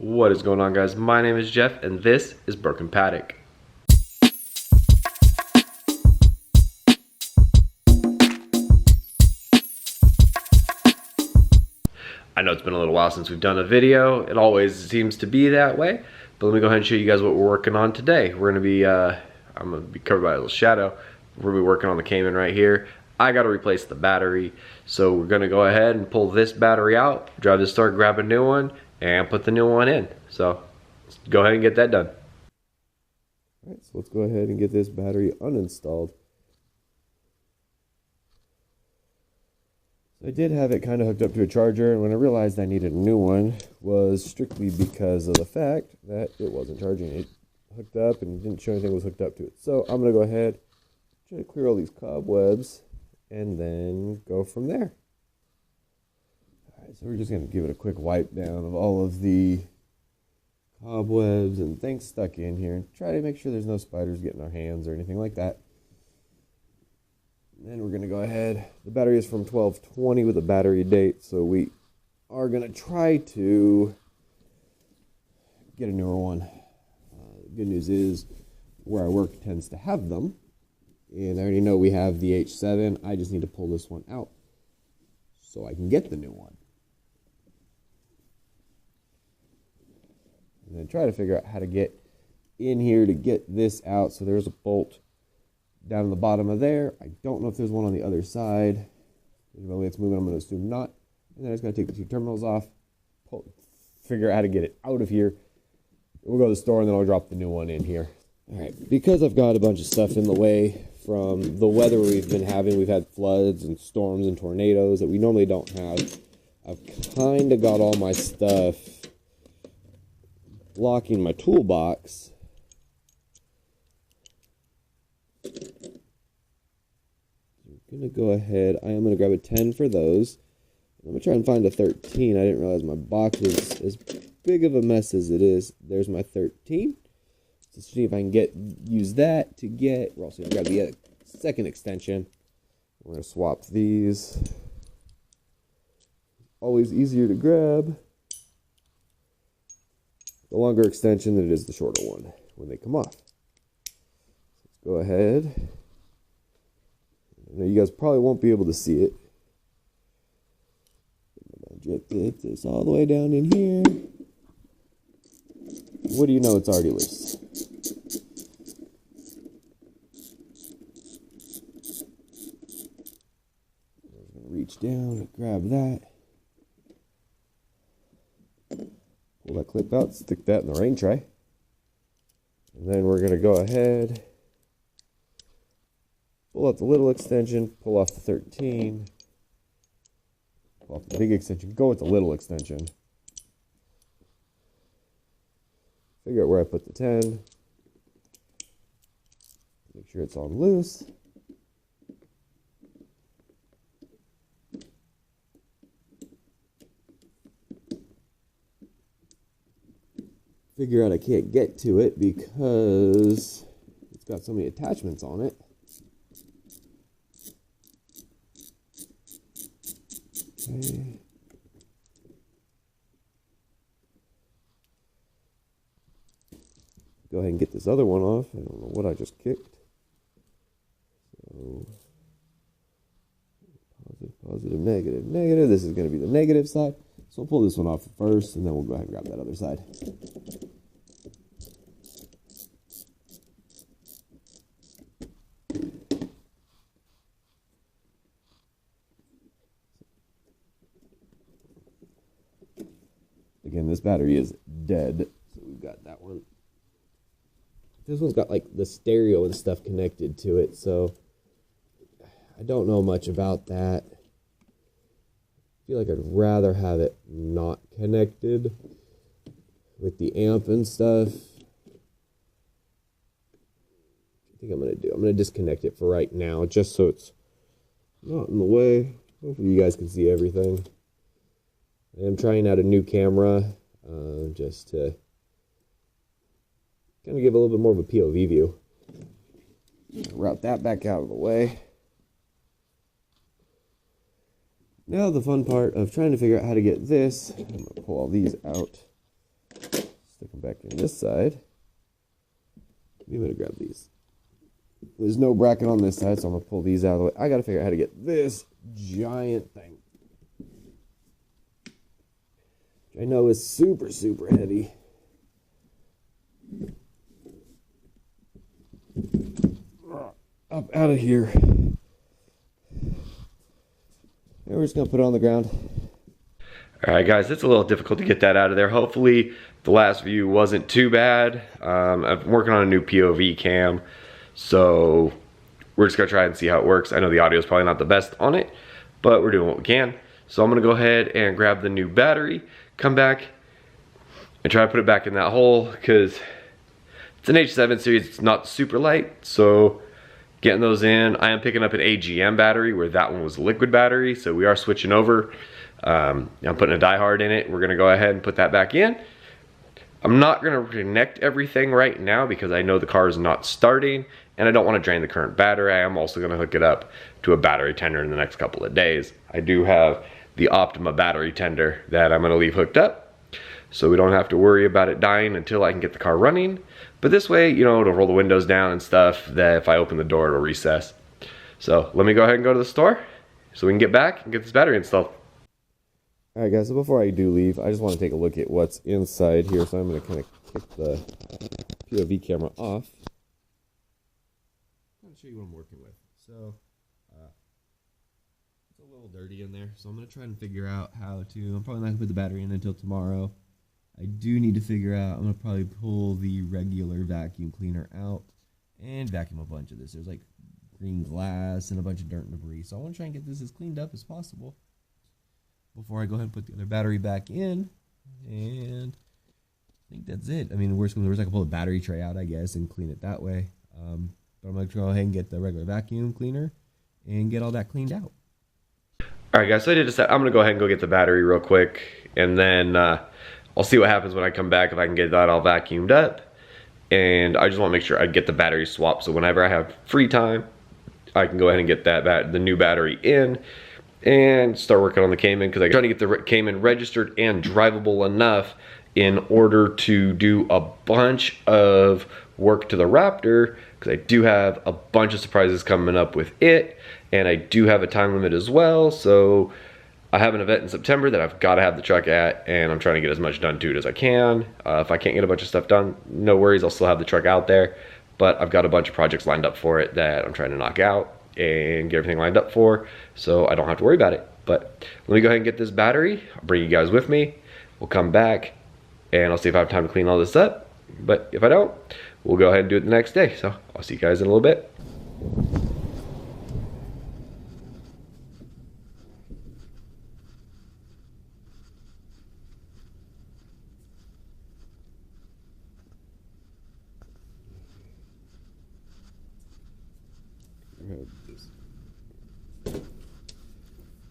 What is going on, guys? My name is Jeff and this is Broken Paddock. I know it's been a little while since we've done a video. It always seems to be that way, but let me go ahead and show you guys what we're working on today. We're gonna be, I'm gonna be covered by a little shadow. We're gonna be working on the Cayman right here. I gotta replace the battery, so we're gonna go ahead and pull this battery out, drive to the store, grab a new one, and put the new one in. So let's go ahead and get that done. All right, so let's go ahead and get this battery uninstalled. So I did have it kind of hooked up to a charger, and when I realized I needed a new one was strictly because of the fact that it wasn't charging. It hooked up and didn't show anything was hooked up to it. So I'm going to go ahead, try to clear all these cobwebs, and then go from there. All right, so we're just going to give it a quick wipe down of all of the cobwebs and things stuck in here, and try to make sure there's no spiders getting our hands or anything like that. Then we're going to go ahead. The battery is from 12/20 with a battery date, so we are going to try to get a newer one. The good news is where I work tends to have them, and I already know we have the H7. I just need to pull this one out so I can get the new one. And then try to figure out how to get in here to get this out. So there's a bolt down at the bottom of there. I don't know if there's one on the other side. There's no way it's moving. I'm going to assume not. And then I just got to take the two terminals off, figure out how to get it out of here. We'll go to the store and then I'll drop the new one in here. All right, because I've got a bunch of stuff in the way from the weather we've been having. We've had floods and storms and tornadoes that we normally don't have. I've kind of got all my stuff blocking my toolbox. I'm going to go ahead. I am going to grab a 10 for those. I'm going to try and find a 13. I didn't realize my box was as big of a mess as it is. There's my 13. Let's see if I can use that to get. We're also going to grab the second extension. We're going to swap these. Always easier to grab the longer extension than it is the shorter one when they come off. Let's go ahead. Now you guys probably won't be able to see it. Get this all the way down in here. What do you know? It's already loose. I'm going to reach down and grab that. Pull that clip out, stick that in the rain tray. And then we're going to go ahead, pull out the little extension, pull off the 13, pull off the big extension, go with the little extension. Figure out where I put the 10. Make sure it's on loose. Figure out I can't get to it because it's got so many attachments on it. Okay. Go ahead and get this other one off. I don't know what I just kicked. So, positive, negative, negative. This is going to be the negative side. So I'll pull this one off first, and then we'll go ahead and grab that other side. Again, this battery is dead, so we've got that one. This one's got like the stereo and stuff connected to it, so I don't know much about that. I feel like I'd rather have it not connected with the amp and stuff. I think I'm going to do. I'm going to disconnect it for right now, just so it's not in the way. Hopefully you guys can see everything. I am trying out a new camera, just to kind of give a little bit more of a POV view. Route that back out of the way. Now the fun part of trying to figure out how to get this. I'm going to pull all these out. back in this side. I'm going to grab these. There's no bracket on this side, so I'm going to pull these out of the way. I got to figure out how to get this giant thing, which I know is super, super heavy. Up out of here. And we're just going to put it on the ground. All right, guys, it's a little difficult to get that out of there. Hopefully, the last view wasn't too bad. I'm working on a new POV cam, so we're just gonna try and see how it works. I know the audio is probably not the best on it, but we're doing what we can. So I'm gonna go ahead and grab the new battery, come back, and try to put it back in that hole, because it's an H7 series, it's not super light, so getting those in. I am picking up an AGM battery, where that one was a liquid battery, so we are switching over. I'm putting a diehard in it. We're gonna go ahead and put that back in. I'm not gonna connect everything right now because I know the car is not starting and I don't wanna drain the current battery. I am also gonna hook it up to a battery tender in the next couple of days. I do have the Optima battery tender that I'm gonna leave hooked up, so we don't have to worry about it dying until I can get the car running. But this way, you know, it'll roll the windows down and stuff, that if I open the door, it'll recess. So let me go ahead and go to the store so we can get back and get this battery installed. Alright guys, so before I do leave, I just want to take a look at what's inside here. So I'm going to kind of kick the POV camera off. I'll show you what I'm working with. So, it's a little dirty in there. So I'm going to try and figure out how to, I'm probably not going to put the battery in until tomorrow. I do need to figure out, I'm going to probably pull the regular vacuum cleaner out and vacuum a bunch of this. There's like green glass and a bunch of dirt and debris. So I want to try and get this as cleaned up as possible before I go ahead and put the other battery back in. And I think that's it. I mean, the worst comes to worst, I can pull the battery tray out, I guess, and clean it that way. But I'm going to go ahead and get the regular vacuum cleaner and get all that cleaned out. All right, guys, so I did decide I'm going to go ahead and go get the battery real quick, and then I'll see what happens when I come back, if I can get that all vacuumed up. And I just want to make sure I get the battery swapped, so whenever I have free time, I can go ahead and get the new battery in and start working on the Cayman, because I'm trying to get the Cayman registered and drivable enough in order to do a bunch of work to the Raptor, because I do have a bunch of surprises coming up with it, and I do have a time limit as well. So I have an event in September that I've got to have the truck at, and I'm trying to get as much done to it as I can. If I can't get a bunch of stuff done, no worries, I'll still have the truck out there, but I've got a bunch of projects lined up for it that I'm trying to knock out and get everything lined up for, so I don't have to worry about it. But let me go ahead and get this battery. I'll bring you guys with me. We'll come back and I'll see if I have time to clean all this up. But if I don't, we'll go ahead and do it the next day. So I'll see you guys in a little bit.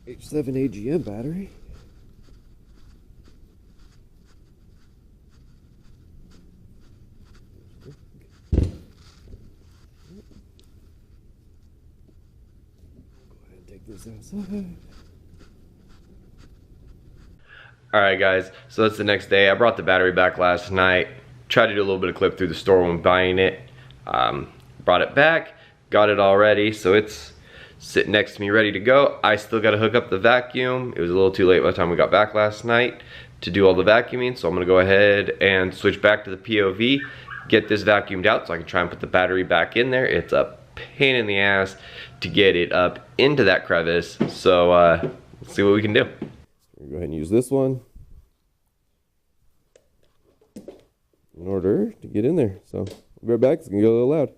H7 AGM battery. Go ahead and take this outside. All right, guys, so that's the next day. I brought the battery back last night. Tried to do a little bit of clip through the store when buying it. Brought it back, got it all ready, so it's sitting next to me ready to go. I still got to hook up the vacuum. It was a little too late by the time we got back last night to do all the vacuuming, so I'm going to go ahead and switch back to the POV, get this vacuumed out so I can try and put the battery back in there. It's a pain in the ass to get it up into that crevice, so let's see what we can do. Go ahead and use this one in order to get in there. So I'll be right back. It's going to get a little loud.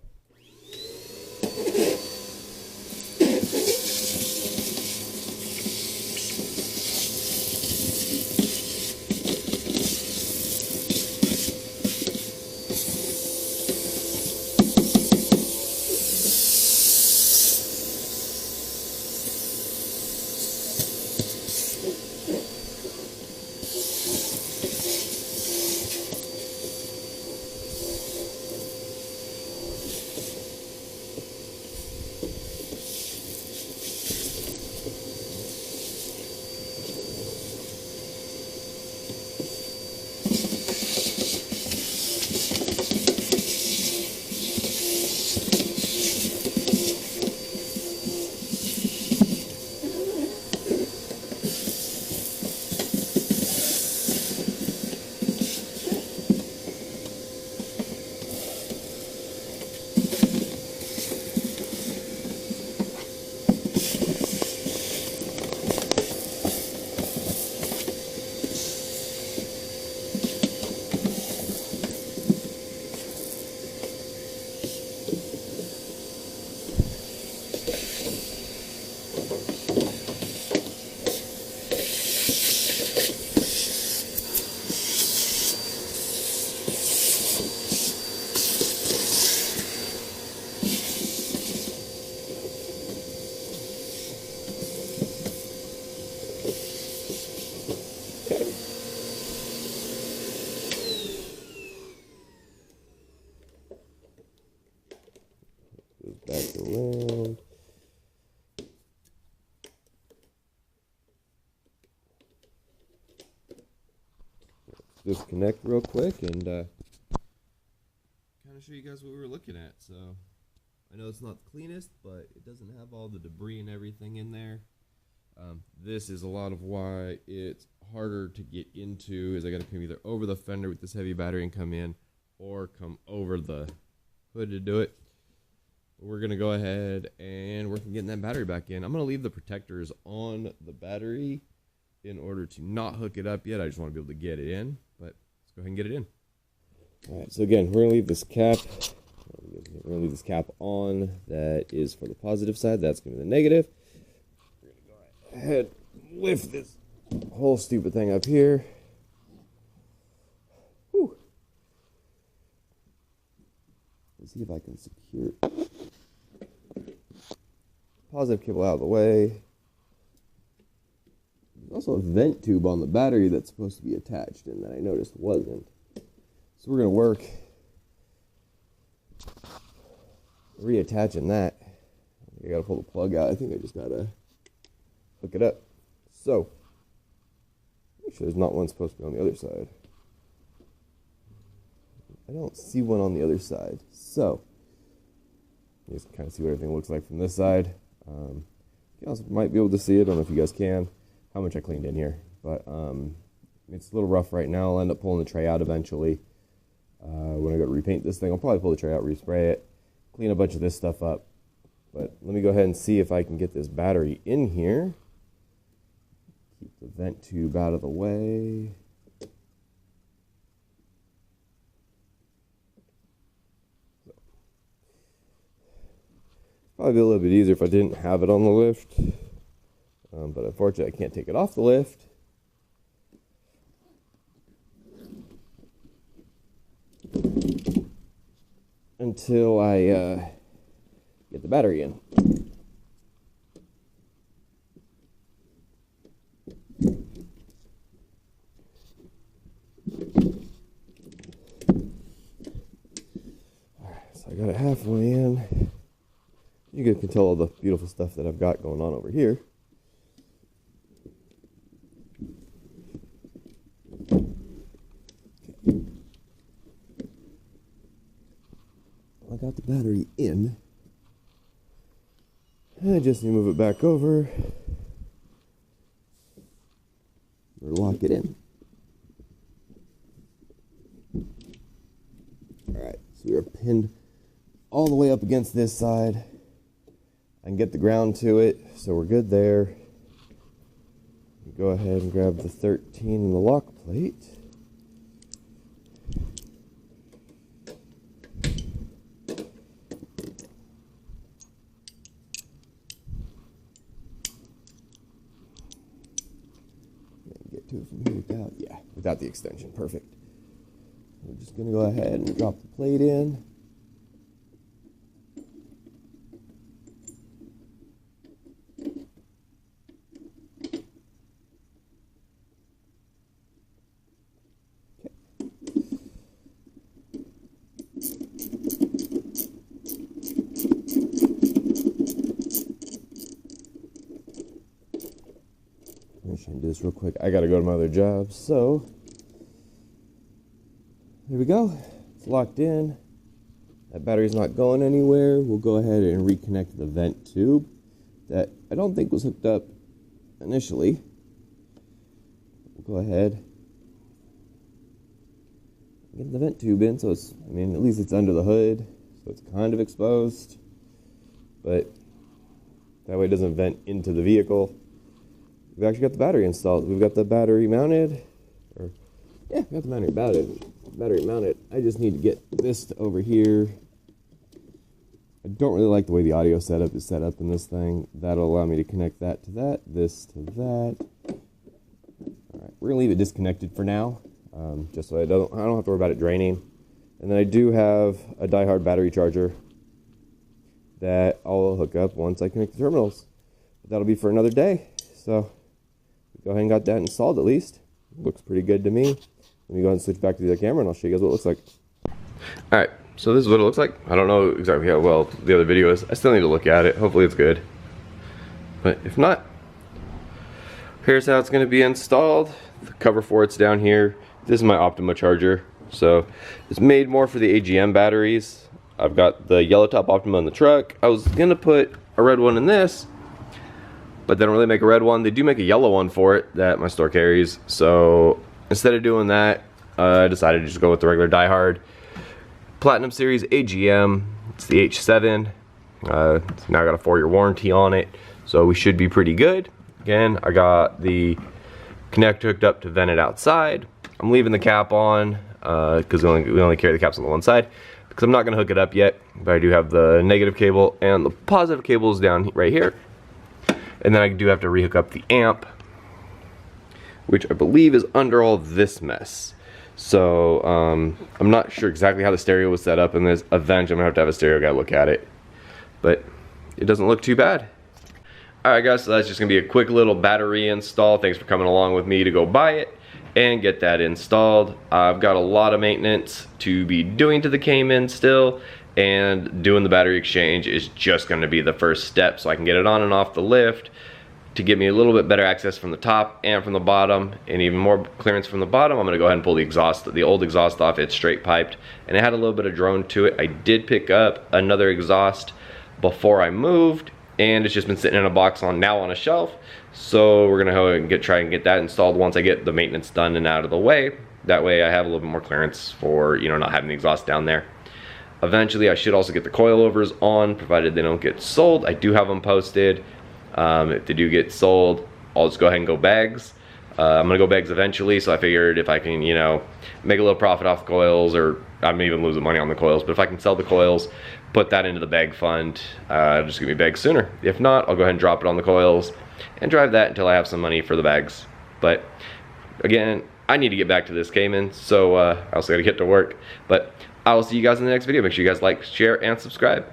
around. Disconnect real quick and kind of show you guys what we were looking at. So I know it's not the cleanest, but it doesn't have all the debris and everything in there. This is a lot of why it's harder to get into, is I got to come either over the fender with this heavy battery and come in, or come over the hood to do it. But we're going to go ahead and work on getting that battery back in. I'm going to leave the protectors on the battery in order to not hook it up yet. I just want to be able to get it in, but let's go ahead and get it in. All right, so again, we're going to leave this cap. We're going to leave this cap on. That is for the positive side. That's going to be the negative. We're going to go ahead and lift this whole stupid thing up here. Whew. Let's see if I can secure positive cable out of the way. There's also a vent tube on the battery that's supposed to be attached and that I noticed wasn't. So we're going to work reattaching that. I got to pull the plug out. I think I just got to hook it up. So, make sure there's not one supposed to be on the other side. I don't see one on the other side. So, you guys can kind of see what everything looks like from this side. You also might be able to see it. I don't know if you guys can. How much I cleaned in here. But it's a little rough right now. I'll end up pulling the tray out eventually. When I go to repaint this thing, I'll probably pull the tray out, respray it, clean a bunch of this stuff up. But let me go ahead and see if I can get this battery in here. Keep the vent tube out of the way. Probably be a little bit easier if I didn't have it on the lift. But unfortunately, I can't take it off the lift. Until I get the battery in. Alright, so I got it halfway in. You guys can tell all the beautiful stuff that I've got going on over here. I got the battery in. I just need to move it back over or lock it in. Alright, so we are pinned all the way up against this side. I can get the ground to it, so we're good there. Go ahead and grab the 13 and the lock plate. Get to it from here without the extension. Perfect. We're just going to go ahead and drop the plate in. Do this real quick. I gotta go to my other job, so there we go. It's locked in. That battery's not going anywhere. We'll go ahead and reconnect the vent tube that I don't think was hooked up initially. We'll go ahead and get the vent tube in, so it's, I mean, at least it's under the hood, so it's kind of exposed, but that way it doesn't vent into the vehicle. We've actually got the battery installed. We've got the battery mounted. We got the battery mounted. I just need to get this to over here. I don't really like the way the audio setup is set up in this thing. That'll allow me to connect that to that, this to that. Alright, we're gonna leave it disconnected for now, just so I don't have to worry about it draining. And then I do have a die-hard battery charger that I'll hook up once I connect the terminals. But that'll be for another day. So go ahead and got that installed at least. Looks pretty good to me. Let me go ahead and switch back to the other camera and I'll show you guys what it looks like. All right, so this is what it looks like. I don't know exactly how well the other video is. I still need to look at it. Hopefully it's good. But if not, here's how it's going to be installed. The cover for it's down here. This is my Optima charger. So it's made more for the AGM batteries. I've got the yellow top Optima in the truck. I was going to put a red one in this, but they don't really make a red one. They do make a yellow one for it that my store carries. So instead of doing that, I decided to just go with the regular diehard Platinum Series AGM. It's the H7. It's now got a 4-year warranty on it, so we should be pretty good. Again, I got the connector hooked up to vent it outside. I'm leaving the cap on because we only carry the caps on the one side, because I'm not going to hook it up yet, but I do have the negative cable and the positive cables down right here. And then I do have to rehook up the amp, which I believe is under all this mess. So I'm not sure exactly how the stereo was set up in this. Eventually I'm going to have a stereo guy look at it, but it doesn't look too bad. Alright guys, so that's just going to be a quick little battery install. Thanks for coming along with me to go buy it and get that installed. I've got a lot of maintenance to be doing to the Cayman still, and doing the battery exchange is just going to be the first step so I can get it on and off the lift to give me a little bit better access from the top and from the bottom, and even more clearance from the bottom. I'm going to go ahead and pull the old exhaust off. It's straight piped and it had a little bit of drone to it. I did pick up another exhaust before I moved, and it's just been sitting in a box now on a shelf. So we're gonna go ahead and try and get that installed once I get the maintenance done and out of the way. That way I have a little bit more clearance for, you know, not having the exhaust down there. Eventually I should also get the coilovers on, provided they don't get sold. I do have them posted. If they do get sold, I'll just go ahead and go bags. I'm gonna go bags eventually, so I figured if I can, you know, make a little profit off the coils, or I'm even losing money on the coils, but if I can sell the coils, put that into the bag fund, just give me bags sooner. If not, I'll go ahead and drop it on the coils and drive that until I have some money for the bags. But again, I need to get back to this Cayman, so I also gotta get to work. But I will see you guys in the next video. Make sure you guys like, share, and subscribe.